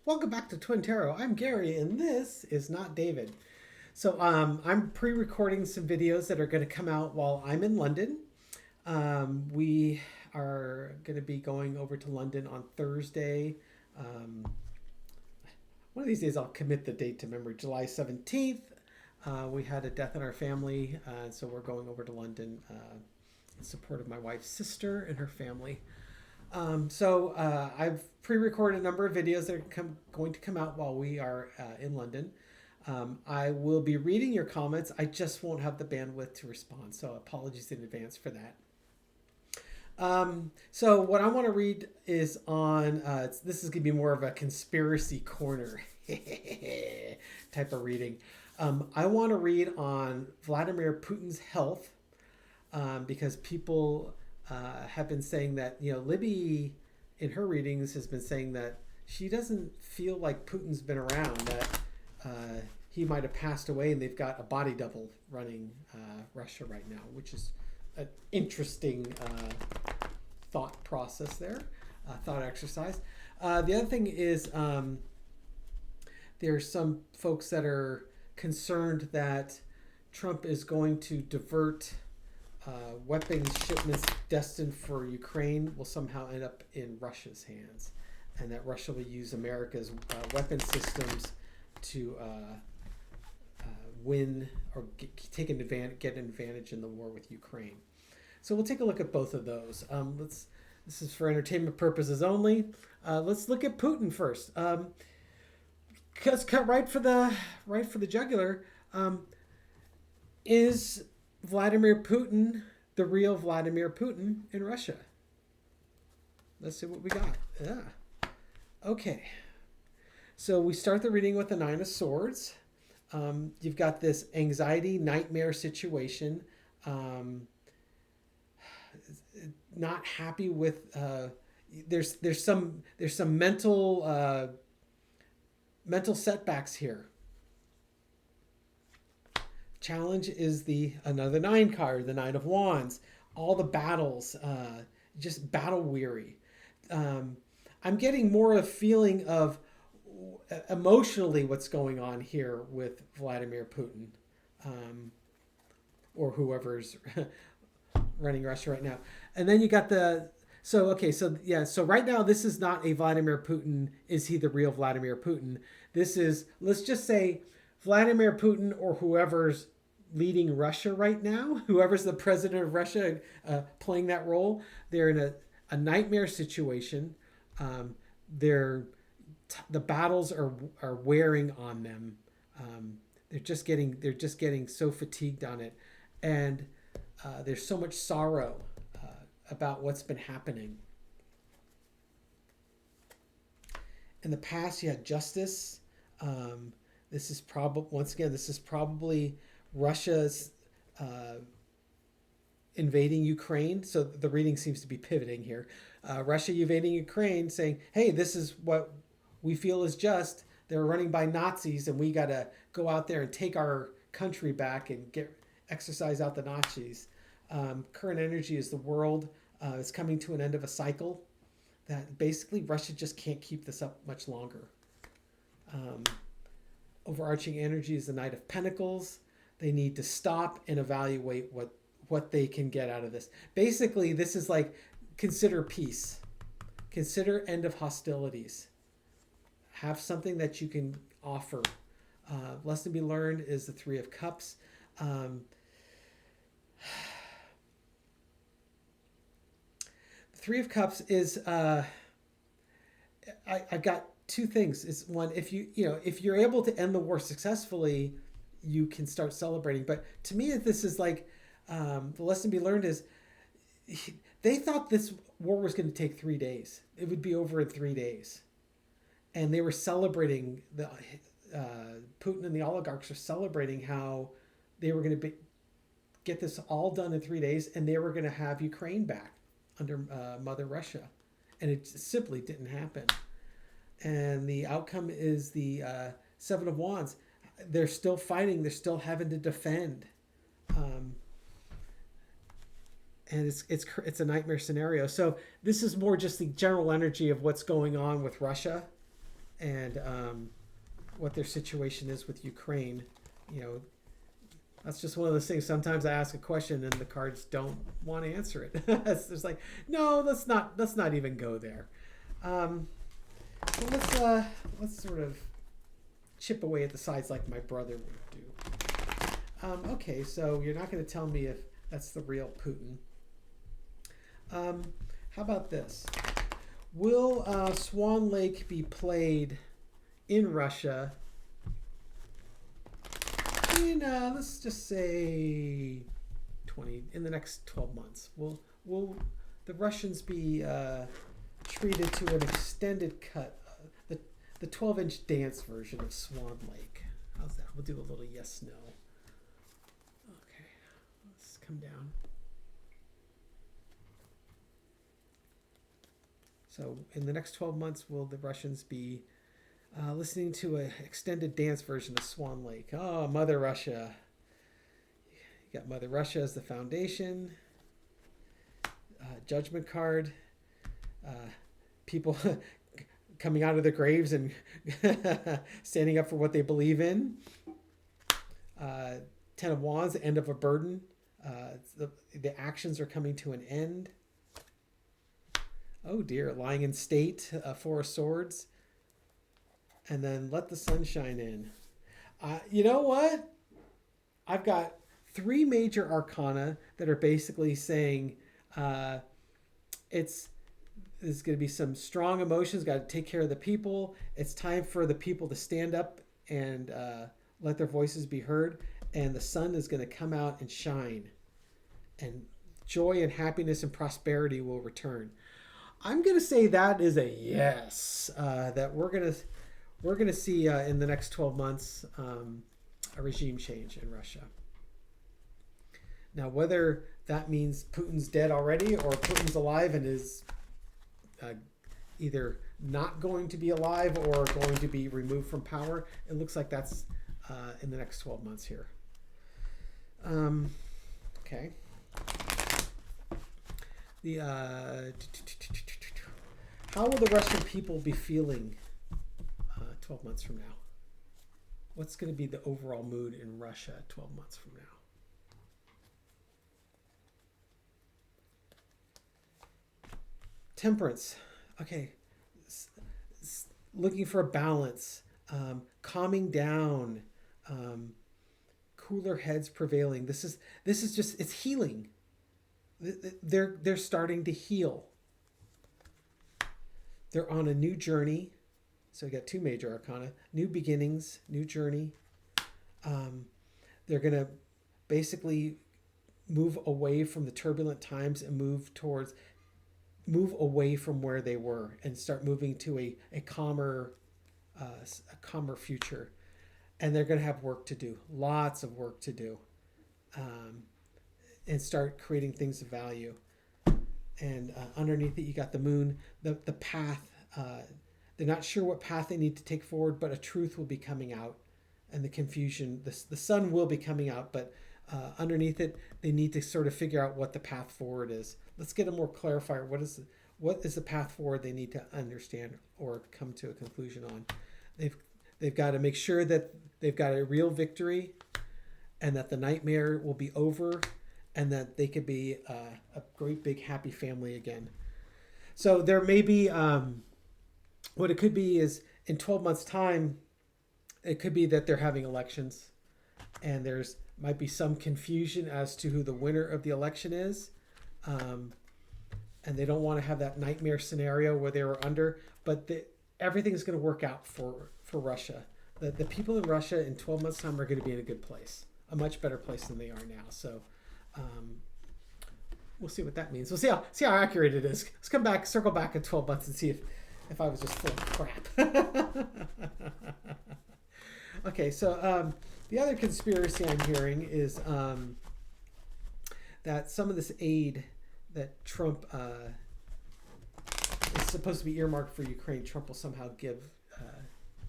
Welcome back to Twin Tarot. I'm Gary, and this is not David. So I'm pre-recording some videos that are going to come out while I'm in London. We are going to be going over to London on Thursday. Um, One of these days I'll commit the date to memory. July 17th. We had a death in our family, so we're going over to London in support of my wife's sister and her family. I've pre-recorded a number of videos that are going to come out while we are in London. I will be reading your comments. I just won't have the bandwidth to respond, so apologies in advance for that. So what I want to read is on, this is going to be more of a conspiracy corner type of reading. I want to read on Vladimir Putin's health because people have been saying that, Libby in her readings has been saying that she doesn't feel like Putin's been around, that he might have passed away and they've got a body double running Russia right now, which is an interesting thought process there, thought exercise. The other thing is there's some folks that are concerned that Trump is going to divert weapons shipments destined for Ukraine will somehow end up in Russia's hands, and that Russia will use America's weapon systems to win or get an advantage in the war with Ukraine. So we'll take a look at both of those. This is for entertainment purposes only. Let's look at Putin first. Let's cut right for the jugular. Is Vladimir Putin the real Vladimir Putin in Russia? Let's see what we got. Yeah. Okay. So we start the reading with the Nine of Swords. You've got this anxiety, nightmare situation. Not happy with. There's some mental setbacks here. Challenge is another 9 card, the Nine of Wands. All the battles, just battle weary. I'm getting more a feeling of emotionally what's going on here with Vladimir Putin, or whoever's running Russia right now. And then you got so right now this is not a Vladimir Putin. Is he the real Vladimir Putin? This is, let's just say, Vladimir Putin or whoever's leading Russia right now, whoever's the president of Russia playing that role. They're in a nightmare situation. The battles are wearing on them. They're just getting so fatigued on it, and there's so much sorrow about what's been happening. In the past, you had justice. This is probably Russia's invading Ukraine. So the reading seems to be pivoting here. Russia invading Ukraine, saying, "Hey, this is what we feel is just. They're running by Nazis, and we got to go out there and take our country back and exercise out the Nazis." Current energy is the world is coming to an end of a cycle that basically Russia just can't keep this up much longer. Overarching energy is the Knight of Pentacles. They need to stop and evaluate what they can get out of this. Basically, this is like, consider peace. Consider end of hostilities. Have something that you can offer. Lesson to be learned is the Three of Cups. The Three of Cups is, I've got two things. Is one, if you're able to end the war successfully, you can start celebrating. But to me, this is like, the lesson to be learned is they thought this war was going to take 3 days. It would be over in 3 days. And they were celebrating, Putin and the oligarchs are celebrating how they were going to get this all done in 3 days, and they were going to have Ukraine back under Mother Russia. And it simply didn't happen. And the outcome is the Seven of Wands. They're still fighting. They're still having to defend. And it's a nightmare scenario. So this is more just the general energy of what's going on with Russia and what their situation is with Ukraine. You know, that's just one of those things. Sometimes I ask a question and the cards don't want to answer it. It's just like, no, let's not even go there. So let's sort of chip away at the sides like my brother would do. Okay, so you're not going to tell me if that's the real Putin. How about this? Will Swan Lake be played in Russia in, let's just say, in the next 12 months? Will the Russians be treated to an extended cut, the 12-inch dance version of Swan Lake? How's that? We'll do a little yes/no. Okay, let's come down. So in the next 12 months, will the Russians be listening to an extended dance version of Swan Lake? Oh, Mother Russia. You got Mother Russia as the foundation. Judgment card. People coming out of their graves and standing up for what they believe in. Ten of Wands, the end of a burden. The actions are coming to an end. Oh dear, lying in state, Four of Swords. And then let the sun shine in. You know what? I've got 3 major arcana that are basically saying there's going to be some strong emotions, got to take care of the people. It's time for the people to stand up and let their voices be heard. And the sun is going to come out and shine. And joy and happiness and prosperity will return. I'm going to say that is a yes. That we're going to see in the next 12 months a regime change in Russia. Now, whether that means Putin's dead already or Putin's alive and is either not going to be alive or going to be removed from power, it looks like that's in the next 12 months here. Okay. How will the Russian people be feeling 12 months from now? What's going to be the overall mood in Russia 12 months from now? Temperance. Okay. Looking for a balance. Calming down. Cooler heads prevailing. This is just, it's healing. They're starting to heal. They're on a new journey. So we got 2 major arcana. New beginnings, new journey. They're going to basically move away from the turbulent times and move away from where they were and start moving to a calmer future. And they're going to have work to do, lots of work to do, and start creating things of value. And underneath it, you got the moon, the path. They're not sure what path they need to take forward, but a truth will be coming out, and the confusion, the sun will be coming out, but underneath it, they need to sort of figure out what the path forward is. Let's get a more clarifier. What is the path forward they need to understand or come to a conclusion on? They've got to make sure that they've got a real victory, and that the nightmare will be over, and that they could be a great big happy family again. So there may be, what it could be is in 12 months time, it could be that they're having elections and might be some confusion as to who the winner of the election is. And they don't want to have that nightmare scenario where they were under, but everything's going to work out for Russia. The people in Russia in 12 months time are going to be in a good place, a much better place than they are now. So, we'll see what that means. We'll see how accurate it is. Let's circle back in 12 months and see if I was just full of crap. Okay, so the other conspiracy I'm hearing is that some of this aid that Trump is supposed to be earmarked for Ukraine, Trump will somehow give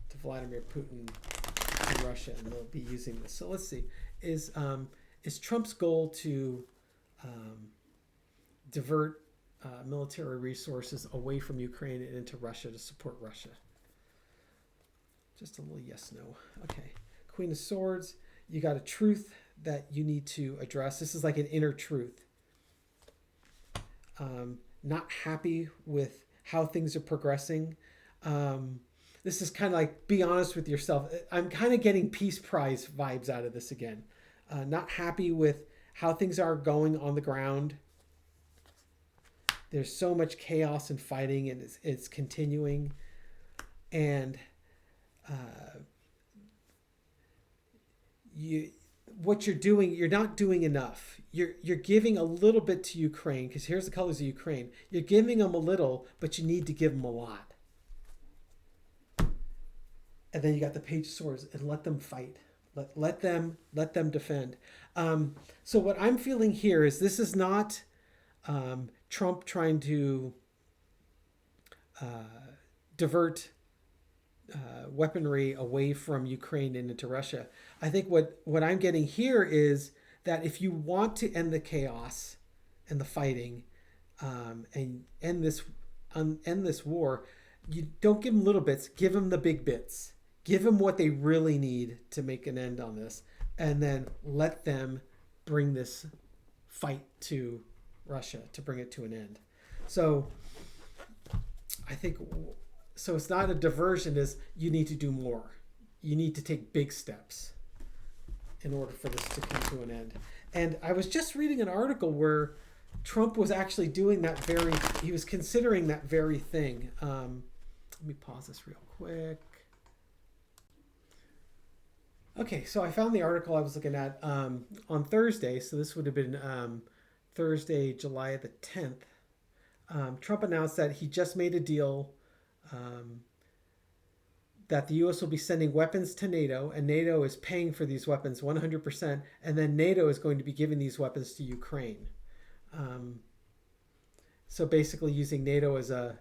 to Vladimir Putin in Russia, and they'll be using this. So let's see. Is Trump's goal to divert military resources away from Ukraine and into Russia to support Russia? Just a little yes, no. Okay. Queen of Swords. You got a truth that you need to address. This is like an inner truth. Not happy with how things are progressing. This is kind of like, be honest with yourself. I'm kind of getting Peace Prize vibes out of this again. Not happy with how things are going on the ground. There's so much chaos and fighting, and it's continuing. And what you're doing, you're not doing enough. You're giving a little bit to Ukraine, because here's the colors of Ukraine. You're giving them a little, but you need to give them a lot. And then you got the Page of Swords, and let them fight. Let them defend. So what I'm feeling here is this is not Trump trying to divert weaponry away from Ukraine and into Russia. I think what I'm getting here is that if you want to end the chaos and the fighting, and end this war, you don't give them little bits. Give them the big bits. Give them what they really need to make an end on this, and then let them bring this fight to Russia to bring it to an end. So I think, so it's not a diversion, is you need to do more. You need to take big steps in order for this to come to an end. And I was just reading an article where Trump was actually doing he was considering that very thing. Let me pause this real quick. Okay, so I found the article I was looking at on Thursday. So this would have been Thursday, July the 10th. Trump announced that he just made a deal that the U.S. will be sending weapons to NATO, and NATO is paying for these weapons 100%, and then NATO is going to be giving these weapons to Ukraine. So basically using NATO as a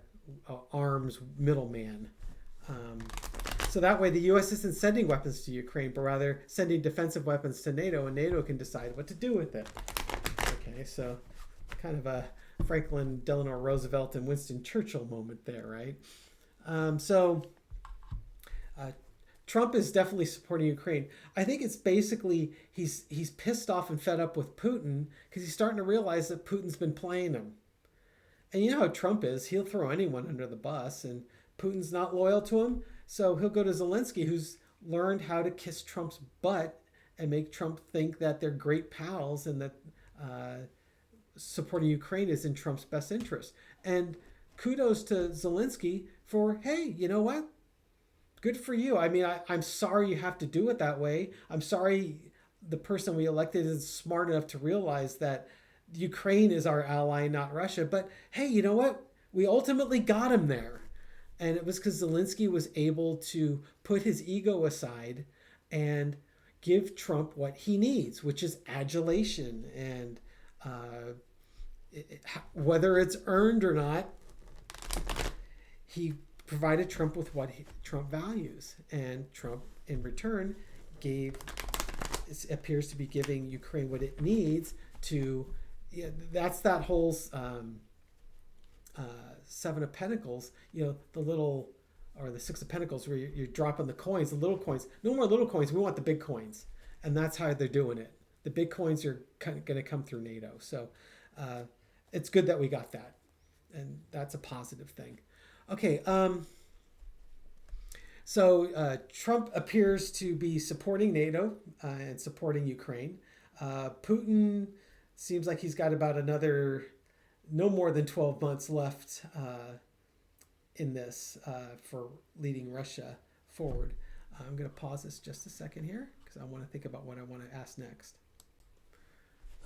arms middleman. So that way the U.S. isn't sending weapons to Ukraine, but rather sending defensive weapons to NATO, and NATO can decide what to do with it. Okay, so kind of a Franklin Delano Roosevelt and Winston Churchill moment there, right? Trump is definitely supporting Ukraine. I think it's basically he's pissed off and fed up with Putin because he's starting to realize that Putin's been playing him. And you know how Trump is. He'll throw anyone under the bus, and Putin's not loyal to him. So he'll go to Zelensky, who's learned how to kiss Trump's butt and make Trump think that they're great pals and that supporting Ukraine is in Trump's best interest. And kudos to Zelensky for, hey, you know what? Good for you. I mean, I'm sorry you have to do it that way. I'm sorry the person we elected is smart enough to realize that Ukraine is our ally, not Russia. But hey, you know what? We ultimately got him there. And it was because Zelensky was able to put his ego aside and give Trump what he needs, which is adulation. And whether it's earned or not, he provided Trump with what Trump values. And Trump, in return, appears to be giving Ukraine what it needs to... Yeah, that's that whole... Seven of Pentacles, the little, or the Six of Pentacles, where you're dropping the coins, the little coins. No more little coins. We want the big coins. And that's how they're doing it. The big coins are going to come through NATO. So it's good that we got that. And that's a positive thing. Okay. So Trump appears to be supporting NATO and supporting Ukraine. Putin seems like he's got about no more than 12 months left in this for leading Russia forward. I'm going to pause this just a second here because I want to think about what I want to ask next.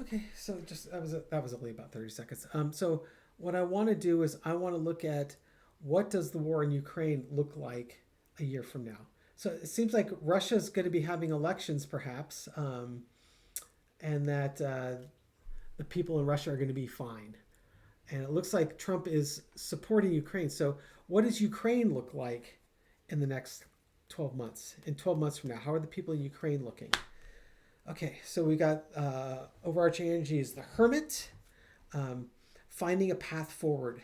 Okay, so just that was only about 30 seconds. So what I want to do is I want to look at what does the war in Ukraine look like a year from now. So it seems like Russia's going to be having elections perhaps, and that the people in Russia are going to be fine. And it looks like Trump is supporting Ukraine. So what does Ukraine look like in the next 12 months? In 12 months from now, how are the people in Ukraine looking? Okay, so we got overarching energy is the Hermit, finding a path forward,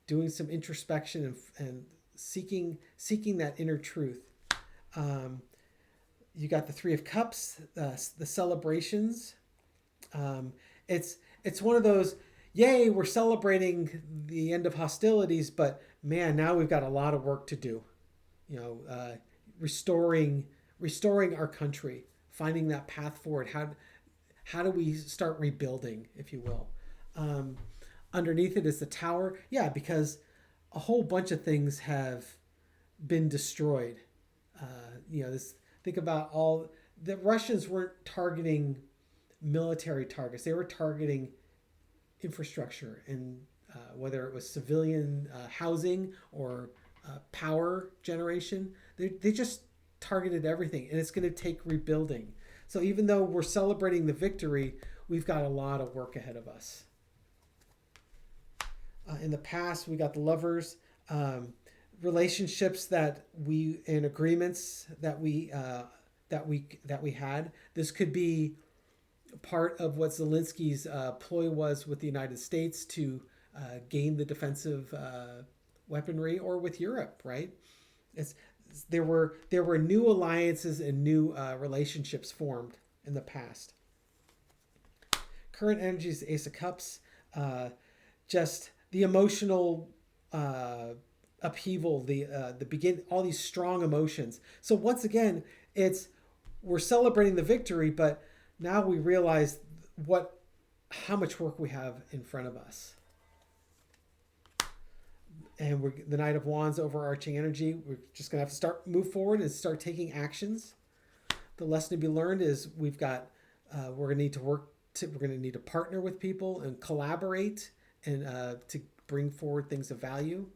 doing some introspection and seeking that inner truth. Um, you got the Three of Cups, the celebrations. Um, it's one of those, yay, we're celebrating the end of hostilities, but man, now we've got a lot of work to do. You know, restoring our country, finding that path forward. How do we start rebuilding, if you will? Um, Underneath it is the Tower. Yeah, because a whole bunch of things have been destroyed. This, think about all the Russians weren't targeting military targets; they were targeting infrastructure, and whether it was civilian housing or power generation, they just targeted everything, and it's going to take rebuilding. So even though we're celebrating the victory, we've got a lot of work ahead of us. In the past, we got the Lovers, relationships and agreements that we had. This could be part of what Zelensky's ploy was with the United States to gain the defensive weaponry, or with Europe, right? There were new alliances and new relationships formed in the past. Current energy is the Ace of Cups. Just the emotional upheaval, all these strong emotions. So once again, we're celebrating the victory, but now we realize how much work we have in front of us. And the Knight of Wands, overarching energy. We're just gonna have to move forward and start taking actions. The lesson to be learned is we're gonna need to partner with people and collaborate and to bring forward things of value.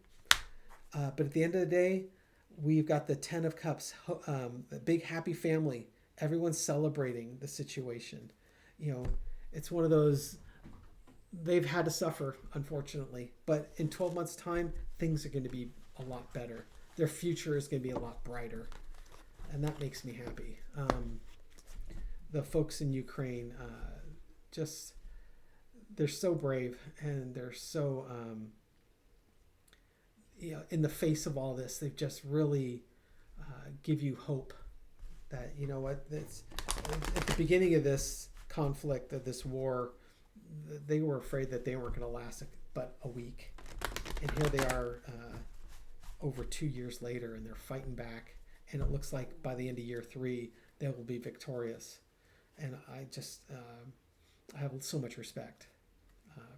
But at the end of the day, we've got the Ten of Cups, a big happy family. Everyone's celebrating the situation. It's one of those, they've had to suffer, unfortunately. But in 12 months' time, things are going to be a lot better. Their future is going to be a lot brighter. And that makes me happy. The folks in Ukraine, they're so brave, and they're so, in the face of all this, they've just really give you hope that, you know what, at the beginning of this conflict, of this war, they were afraid that they weren't going to last but a week. And here they are over 2 years later, and they're fighting back. And it looks like by the end of year 3, they will be victorious. And I have so much respect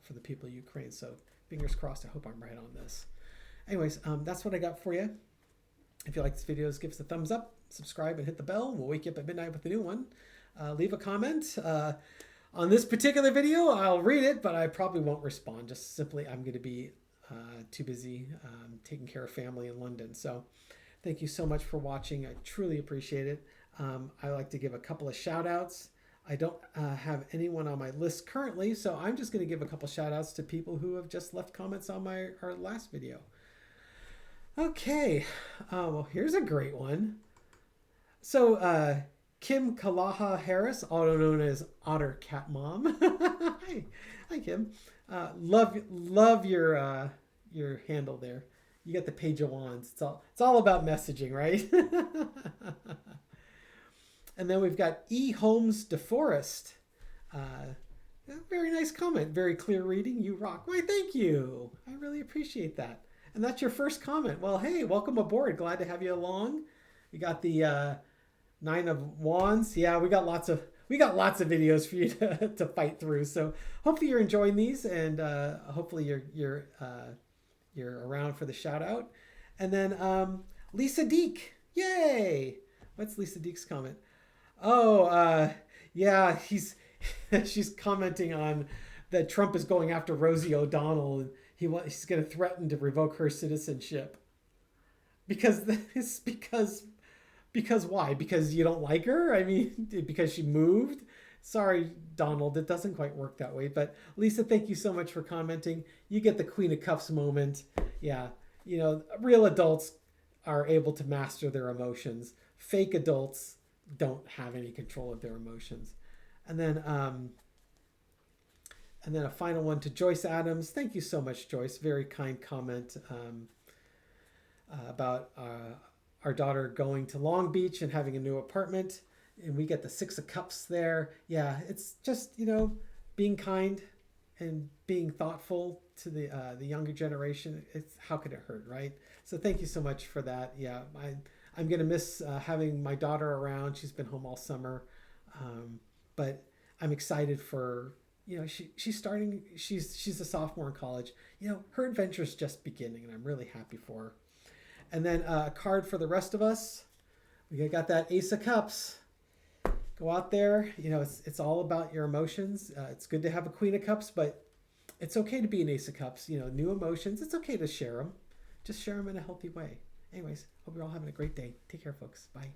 for the people of Ukraine. So fingers crossed, I hope I'm right on this. Anyways, that's what I got for you. If you like this video, give us a thumbs up, subscribe, and hit the bell. We'll wake you up at midnight with a new one. Leave a comment. On this particular video, I'll read it, but I probably won't respond. Just simply, I'm going to be too busy taking care of family in London. So thank you so much for watching. I truly appreciate it. I like to give a couple of shout outs. I don't have anyone on my list currently, so I'm just going to give a couple shout outs to people who have just left comments on our last video. Okay, well, here's a great one. So, Kim Kalaha Harris, also known as Otter Cat Mom. Hi, Kim. Love your handle there. You got the Page of Wands. It's all about messaging, right? And then we've got E. Holmes DeForest. Very nice comment. Very clear reading. You rock. Why, thank you. I really appreciate that. And that's your first comment. Well, hey, welcome aboard. Glad to have you along. We got the Nine of Wands. Yeah, we got lots of videos for you to fight through. So hopefully you're enjoying these, and hopefully you're around for the shout out. And then Lisa Deek. Yay! What's Lisa Deek's comment? Oh, yeah, she's commenting on that Trump is going after Rosie O'Donnell, and he's going to threaten to revoke her citizenship. Because why? Because you don't like her? I mean, because she moved? Sorry, Donald, it doesn't quite work that way. But Lisa, thank you so much for commenting. You get the Queen of Cups moment. Yeah, real adults are able to master their emotions. Fake adults don't have any control of their emotions. And then a final one to Joyce Adams. Thank you so much, Joyce. Very kind comment. about our daughter going to Long Beach and having a new apartment, and we get the Six of Cups there. Yeah, it's just, being kind and being thoughtful to the younger generation. It's how could it hurt, right? So thank you so much for that. Yeah, I'm gonna miss having my daughter around. She's been home all summer, but I'm excited for, she's starting. She's a sophomore in college. Her adventure's just beginning, and I'm really happy for her. And then a card for the rest of us. We got that Ace of Cups. Go out there. It's all about your emotions. It's good to have a Queen of Cups, but it's okay to be an Ace of Cups. New emotions. It's okay to share them. Just share them in a healthy way. Anyways, hope you're all having a great day. Take care, folks. Bye.